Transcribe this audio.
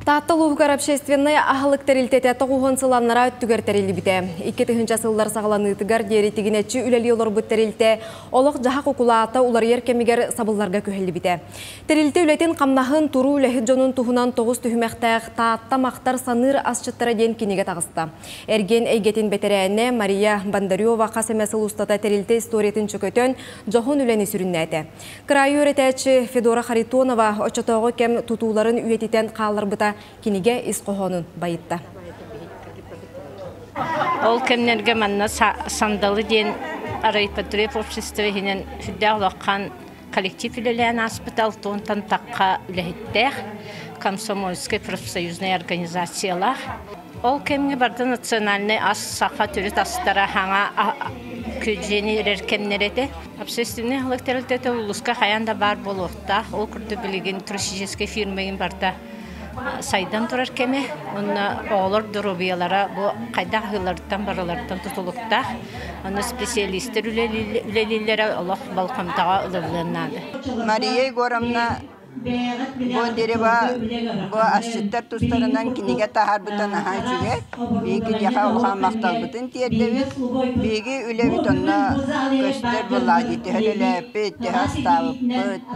Татталуғар общественная ахылық тәрілтеті тоғуған сыланнара өттігер тәрілі біте. 2-тігінші сылдар сағаланытығар деретігінетші үләлі олар бұт тәрілте олық жағақ оқулаата улар еркемігер сабылларға көхелі біте. Тәрілте үләтен қамнағын тұру үләхі жонын тұхынан 9 түхімәқтәғ таатта мақтар саныр асчыттара ден кенеге тағысты. Әрген әйгетін бәтірәне Мария Бандариова қасымәсіл ұстата тәрілте историятын чөкөтен жоғын үләні сүріннәді. Крайы өретәчі Федора Харитонова очотоғы кем тұтуларын үйететен қалыр бұта киниге исқоғонын байытта. Ол кемнерге манна сандалы ден арайпатреп обществе хинен хүдде олаққан коллектив үлелән аспитал туынтан таққа үләхеттәқ, комсомольский профсоюзный организациялар. Ол кемге барды национальный ас сақа түрі тастара хаңа көджені еркемнереді. Общественный халықтарылтеті ұлысқа қаянда бар болуқта, ол күрді білеген туристический фирмаген барда сайдан тұрар кеме, оны оғылар дұрубиялара бұл қайда ғылардан баралардан тұтылықта, оны специалистер үлелілері олық балқамтаға ұлылығынады. Мария Егоровна бұл дереба бұл асчеттер тұстарынан кенеге тағар бұтан аға жүге, бейгі жақа олған мақтал бұтын тиердевіз, бейгі үлі бұтынна көстер бұл адеті әлі ләпі, әтті астауып бұт.